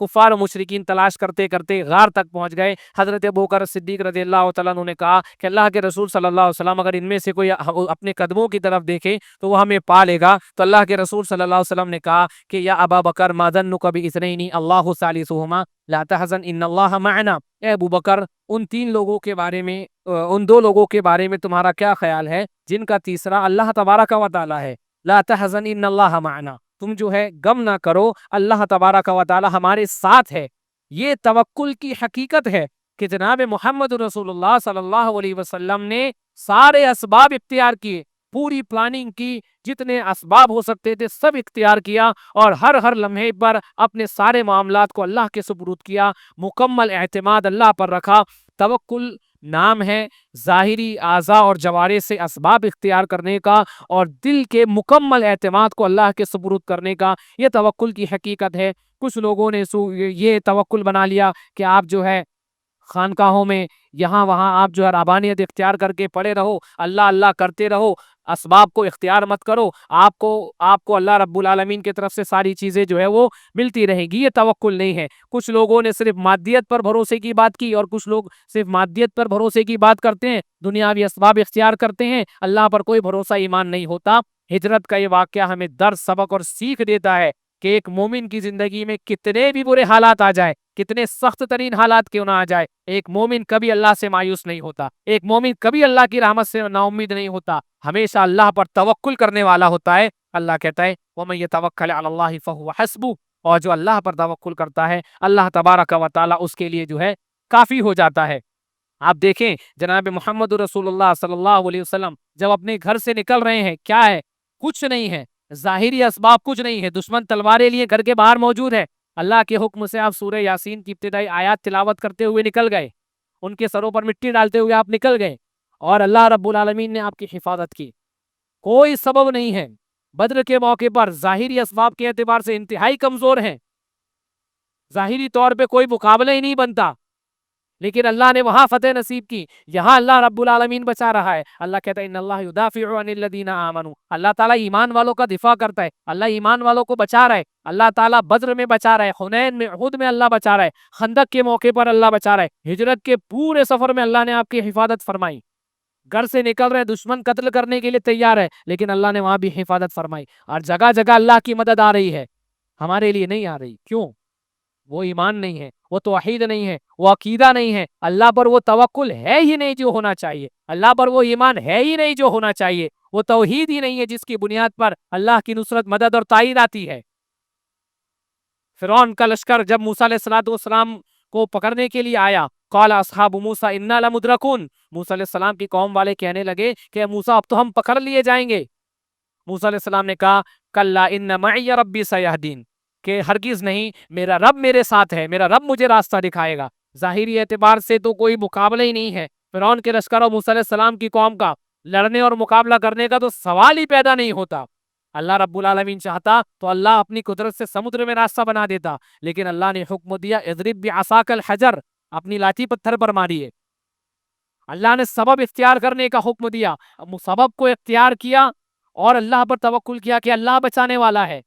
کفار و مشرکین تلاش کرتے کرتے غار تک پہنچ گئے۔ حضرت ابوبکر صدیق رضی اللہ تعالیٰ عنہ نے کہا کہ اللہ کے رسول صلی اللہ علیہ وسلم اگر ان میں سے کوئی اپنے قدموں کی طرف دیکھے تو وہ ہمیں پا لے گا، تو اللہ کے رسول صلی اللہ علیہ وسلم نے کہا کہ یا ابا بکر ما ظنک باثنین اللہ ثالثہما لا تحزن ان اللہ معنا، اے ابو بکر ان تین لوگوں کے بارے میں، ان دو لوگوں کے بارے میں تمہارا کیا خیال ہے جن کا تیسرا اللہ تبارک و تعالیٰ ہے؟ لا تحزن ان اللہ معنا، تم جو ہے غم نہ کرو، اللہ تبارک و تعالی ہمارے ساتھ ہے۔ یہ توکل کی حقیقت ہے کہ جناب محمد رسول اللہ صلی اللہ علیہ وسلم نے سارے اسباب اختیار کیے، پوری پلاننگ کی، جتنے اسباب ہو سکتے تھے سب اختیار کیا، اور ہر لمحے پر اپنے سارے معاملات کو اللہ کے سپرد کیا، مکمل اعتماد اللہ پر رکھا۔ توکل نام ہے ظاہری اعضاء اور جوارح سے اسباب اختیار کرنے کا، اور دل کے مکمل اعتماد کو اللہ کے سپرد کرنے کا، یہ توکل کی حقیقت ہے۔ کچھ لوگوں نے یہ توکل بنا لیا کہ آپ جو ہے خانقاہوں میں یہاں وہاں آپ جو ہے رہبانیت اختیار کر کے پڑے رہو، اللہ اللہ کرتے رہو، اسباب کو اختیار مت کرو، آپ کو اللہ رب العالمین کی طرف سے ساری چیزیں جو ہے وہ ملتی رہیں گی، یہ توکل نہیں ہے۔ کچھ لوگوں نے صرف مادیت پر بھروسے کی بات کی، اور کچھ لوگ صرف مادیت پر بھروسے کی بات کرتے ہیں، دنیاوی اسباب اختیار کرتے ہیں، اللہ پر کوئی بھروسہ ایمان نہیں ہوتا۔ ہجرت کا یہ واقعہ ہمیں درس سبق اور سیکھ دیتا ہے کہ ایک مومن کی زندگی میں کتنے بھی برے حالات آ جائے، کتنے سخت ترین حالات کیوں نہ آ جائے، ایک مومن کبھی اللہ سے مایوس نہیں ہوتا، ایک مومن کبھی اللہ کی رحمت سے نا امید نہیں ہوتا، ہمیشہ اللہ پر توکل کرنے والا ہوتا ہے۔ اللہ کہتا ہے وَمَن يَتَوَكَّلْ عَلَى اللَّهِ فَهُوَ حَسْبُهُ، اور جو اللہ پر توکل کرتا ہے اللہ تبارک و تعالی اس کے لیے جو ہے کافی ہو جاتا ہے۔ آپ دیکھیں جناب محمد رسول اللہ صلی اللہ علیہ وسلم جب اپنے گھر سے نکل رہے ہیں، کیا ہے؟ کچھ نہیں ہے، ظاہری اسباب کچھ نہیں ہے، دشمن تلواریں لیے گھر کے باہر موجود ہے، اللہ کے حکم سے آپ سورہ یاسین کی ابتدائی آیات تلاوت کرتے ہوئے نکل گئے، ان کے سروں پر مٹی ڈالتے ہوئے آپ نکل گئے، اور اللہ رب العالمین نے آپ کی حفاظت کی۔ کوئی سبب نہیں ہے، بدر کے موقع پر ظاہری اسباب کے اعتبار سے انتہائی کمزور ہیں، ظاہری طور پہ کوئی مقابلہ ہی نہیں بنتا، لیکن اللہ نے وہاں فتح نصیب کی، یہاں اللہ رب العالمین بچا رہا ہے۔ اللہ کہتا ہے ان اللہ یدافع عن الذین آمنوا، اللہ تعالیٰ ایمان والوں کا دفاع کرتا ہے، اللہ ایمان والوں کو بچا رہا ہے، اللہ تعالیٰ بدر میں بچا رہا ہے، حنین میں، احد میں اللہ بچا رہا ہے، خندق کے موقع پر اللہ بچا رہا ہے، ہجرت کے پورے سفر میں اللہ نے آپ کی حفاظت فرمائی۔ گھر سے نکل رہے دشمن قتل کرنے کے لیے تیار ہے، لیکن اللہ نے وہاں بھی حفاظت فرمائی، اور جگہ جگہ اللہ کی مدد آ رہی ہے، ہمارے لیے نہیں آ رہی۔ کیوں؟ وہ ایمان نہیں ہے، وہ توحید نہیں ہے، وہ عقیدہ نہیں ہے، اللہ پر وہ توکل ہے ہی نہیں جو ہونا چاہیے، اللہ پر وہ ایمان ہے ہی نہیں جو ہونا چاہیے، وہ توحید ہی نہیں ہے جس کی بنیاد پر اللہ کی نصرت، مدد اور تائید آتی ہے۔ فرعون کا لشکر جب موسیٰ علیہ السلام کو پکڑنے کے لیے آیا، قال اصحاب موسیٰ انا لمدرکون، موسیٰ علیہ السلام کی قوم والے کہنے لگے کہ موسیٰ اب تو ہم پکڑ لیے جائیں گے۔ موسیٰ علیہ السلام نے کہا کلا ان معی ربی سیہدین، کہ ہرگز نہیں، میرا رب میرے ساتھ ہے، میرا رب مجھے راستہ دکھائے گا۔ ظاہری اعتبار سے تو کوئی مقابلہ ہی نہیں ہے، فرعون کے لشکر اور موسیٰ علیہ السلام کی قوم کا لڑنے اور مقابلہ کرنے کا تو سوال ہی پیدا نہیں ہوتا۔ اللہ رب العالمین چاہتا تو اللہ اپنی قدرت سے سمندر میں راستہ بنا دیتا، لیکن اللہ نے حکم دیا اضرب بعصاک الحجر، اپنی لاٹھی پتھر پر ماریے۔ اللہ نے سبب اختیار کرنے کا حکم دیا، سبب کو اختیار کیا اور اللہ پر توکل کیا کہ اللہ بچانے والا ہے۔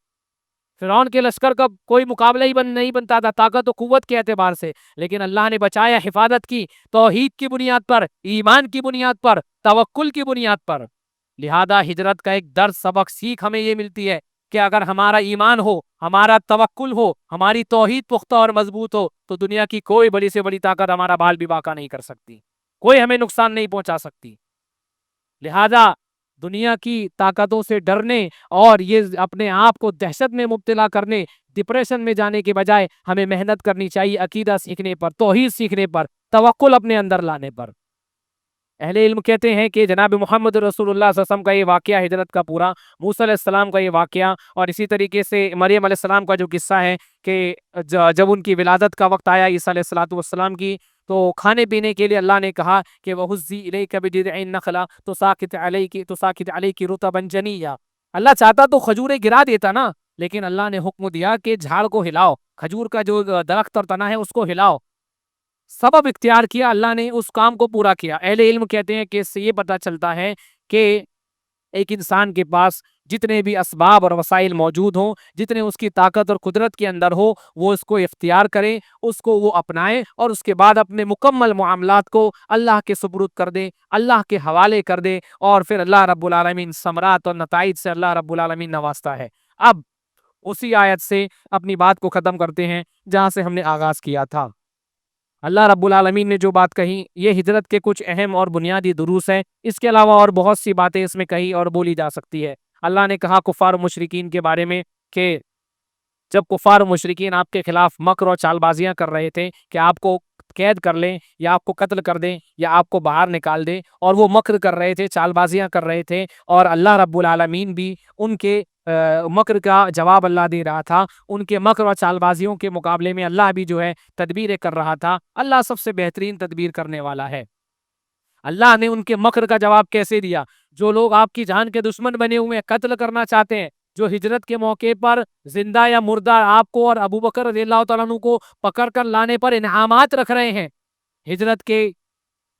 فرعون کے لشکر کا کوئی مقابلہ ہی نہیں بنتا تھا طاقت و قوت کے اعتبار سے، لیکن اللہ نے بچایا، حفاظت کی، توحید کی بنیاد پر، ایمان کی بنیاد پر، توکل کی بنیاد پر۔ لہذا ہجرت کا ایک درس سبق سیکھ ہمیں یہ ملتی ہے کہ اگر ہمارا ایمان ہو، ہمارا توکل ہو، ہماری توحید پختہ اور مضبوط ہو، تو دنیا کی کوئی بڑی سے بڑی طاقت ہمارا بال بھی باقا نہیں کر سکتی، کوئی ہمیں نقصان نہیں پہنچا سکتی۔ لہذا دنیا کی طاقتوں سے ڈرنے اور یہ اپنے آپ کو دہشت میں مبتلا کرنے، ڈپریشن میں جانے کے بجائے ہمیں محنت کرنی چاہیے عقیدہ سیکھنے پر، توحید سیکھنے پر، توکل اپنے اندر لانے پر۔ اہل علم کہتے ہیں کہ جناب محمد رسول اللہ صلی اللہ علیہ وسلم کا یہ واقعہ ہجرت کا پورا، موسیٰ علیہ السلام کا یہ واقعہ، اور اسی طریقے سے مریم علیہ السلام کا جو قصہ ہے کہ جب ان کی ولادت کا وقت آیا عیسیٰ علیہ السلام کی، تو کھانے پینے کے لیے اللہ نے کہا کہ وَهُزِّي إِلَيْكَ بِجِذْعِ النَّخْلَةِ تُسَاقِطْ عَلَيْكِ رُطَبًا جَنِيًّا، اللہ چاہتا تو کھجوریں گرا دیتا نا، لیکن اللہ نے حکم دیا کہ جھاڑ کو ہلاؤ، کھجور کا جو درخت اور تنا ہے اس کو ہلاؤ، سبب اختیار کیا، اللہ نے اس کام کو پورا کیا۔ اہل علم کہتے ہیں کہ اس سے یہ پتہ چلتا ہے کہ ایک انسان کے پاس جتنے بھی اسباب اور وسائل موجود ہوں، جتنے اس کی طاقت اور قدرت کے اندر ہو، وہ اس کو اختیار کرے، اس کو وہ اپنائے، اور اس کے بعد اپنے مکمل معاملات کو اللہ کے سپرد کر دے، اللہ کے حوالے کر دے، اور پھر اللہ رب العالمین ثمرات اور نتائج سے اللہ رب العالمین نوازتا ہے۔ اب اسی آیت سے اپنی بات کو ختم کرتے ہیں جہاں سے ہم نے آغاز کیا تھا۔ اللہ رب العالمین نے جو بات کہی، یہ ہجرت کے کچھ اہم اور بنیادی دروس ہیں، اس کے علاوہ اور بہت سی باتیں اس میں کہی اور بولی جا سکتی ہے۔ اللہ نے کہا کفار و مشرکین کے بارے میں کہ جب کفار و مشرکین آپ کے خلاف مکر اور چال بازیاں کر رہے تھے کہ آپ کو قید کر لیں یا آپ کو قتل کر دیں یا آپ کو باہر نکال دیں، اور وہ مکر کر رہے تھے، چال بازیاں کر رہے تھے، اور اللہ رب العالمین بھی ان کے مکر کا جواب اللہ دے رہا تھا، ان کے مکر اور چال بازیوں کے مقابلے میں اللہ بھی جو ہے تدبیریں کر رہا تھا۔ اللہ سب سے بہترین تدبیر کرنے والا ہے۔ اللہ نے ان کے مکر کا جواب کیسے دیا؟ جو لوگ آپ کی جان کے دشمن بنے ہوئے ہیں، قتل کرنا چاہتے ہیں، جو ہجرت کے موقع پر زندہ یا مردہ آپ کو اور ابو بکر رضی اللہ تعالیٰ عنہ کو پکڑ کر لانے پر انعامات رکھ رہے ہیں، ہجرت کے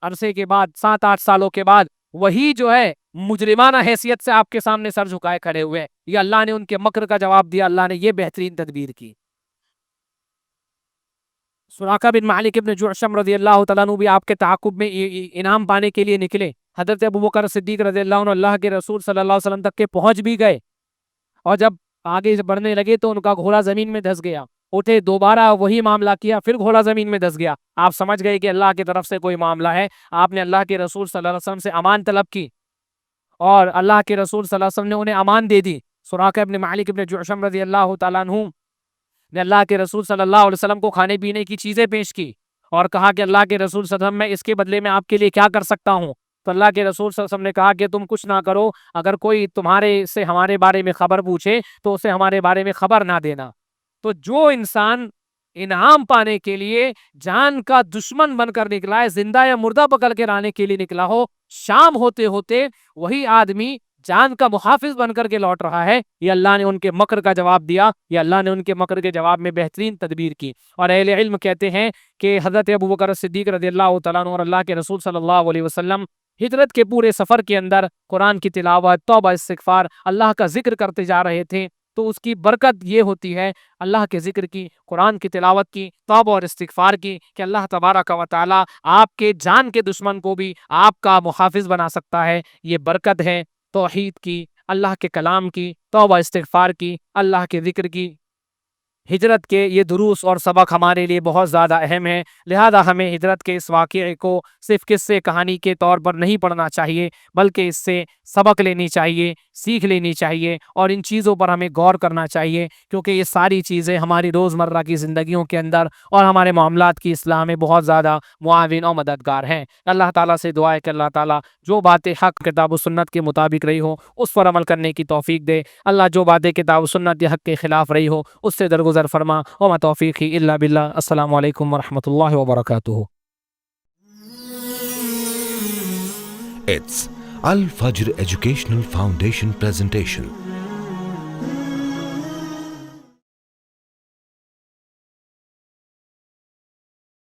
عرصے کے بعد 7-8 سالوں کے بعد وہی جو ہے مجرمانہ حیثیت سے آپ کے سامنے سر جھکائے کھڑے ہوئے. یہ اللہ نے ان کے مکر کا جواب دیا, اللہ نے یہ بہترین تدبیر کی. سراقہ بن مالک ابن جعشم رضی اللہ تعالیٰ عنہ بھی آپ کے تعاقب میں انعام پانے کے لیے نکلے. حضرت ابوبکر صدیق رضی اللہ عنہ اللہ کے رسول صلی اللہ علیہ وسلم تک کے پہنچ بھی گئے, اور جب آگے بڑھنے لگے تو ان کا گھوڑا زمین میں دھس گیا. اٹھے, دوبارہ وہی معاملہ کیا, پھر گھوڑا زمین میں دھس گیا. آپ سمجھ گئے کہ اللہ کی طرف سے کوئی معاملہ ہے. آپ نے اللہ کے رسول صلی اللہ علیہ وسلم سے امان طلب کی, اور اللہ کے رسول صلی اللہ علیہ وسلم نے انہیں امان دے دی. سراقہ ابن مالک ابن جعشم رضی اللہ تعالیٰ عنہ نے اللہ کے رسول صلی اللہ علیہ وسلم کو کھانے پینے کی چیزیں پیش کی, اور کہا کہ اللہ کے رسول صلی اللہ علیہ وسلم میں اس کے بدلے میں آپ کے لیے کیا کر سکتا ہوں. تو اللہ کے رسول صلی اللہ علیہ وسلم نے کہا کہ تم کچھ نہ کرو, اگر کوئی تمہارے سے ہمارے بارے میں خبر پوچھے تو اسے ہمارے بارے میں خبر نہ دینا. تو جو انسان انعام پانے کے لیے جان کا دشمن بن کر نکلا ہے, زندہ یا مردہ پکڑ کے لانے کے لیے نکلا ہو, شام ہوتے ہوتے وہی آدمی جان کا محافظ بن کر کے لوٹ رہا ہے. یہ اللہ نے ان کے مکر کا جواب دیا, یہ اللہ نے ان کے مکر کے جواب میں بہترین تدبیر کی. اور اہل علم کہتے ہیں کہ حضرت ابوبکر صدیق رضی اللہ تعالیٰ عنہ اور اللہ کے رسول صلی اللہ علیہ وسلم ہجرت کے پورے سفر کے اندر قرآن کی تلاوت, توبہ, استغفار, اللہ کا ذکر کرتے جا رہے تھے. تو اس کی برکت یہ ہوتی ہے اللہ کے ذکر کی, قرآن کی تلاوت کی, توبہ اور استغفار کی, کہ اللہ تبارک و تعالی آپ کے جان کے دشمن کو بھی آپ کا محافظ بنا سکتا ہے. یہ برکت ہے توحید کی, اللہ کے کلام کی, توبہ استغفار کی, اللہ کے ذکر کی. ہجرت کے یہ دروس اور سبق ہمارے لیے بہت زیادہ اہم ہیں. لہذا ہمیں ہجرت کے اس واقعے کو صرف قصے کہانی کے طور پر نہیں پڑھنا چاہیے, بلکہ اس سے سبق لینی چاہیے, سیکھ لینی چاہیے, اور ان چیزوں پر ہمیں غور کرنا چاہیے, کیونکہ یہ ساری چیزیں ہماری روزمرہ کی زندگیوں کے اندر اور ہمارے معاملات کی اصلاح میں بہت زیادہ معاون اور مددگار ہیں. اللہ تعالیٰ سے دعا ہے کہ اللہ تعالیٰ جو باتیں حق کتاب و سنت کے مطابق رہی ہو اس پر عمل کرنے کی توفیق دے. اللہ جو باتیں کتاب و سنت یا حق کے خلاف رہی ہو اس سے درگزر فرما. وما توفیقی الا باللہ. السلام علیکم ورحمۃ اللہ وبرکاتہ. It's Al Fajr Educational Foundation presentation.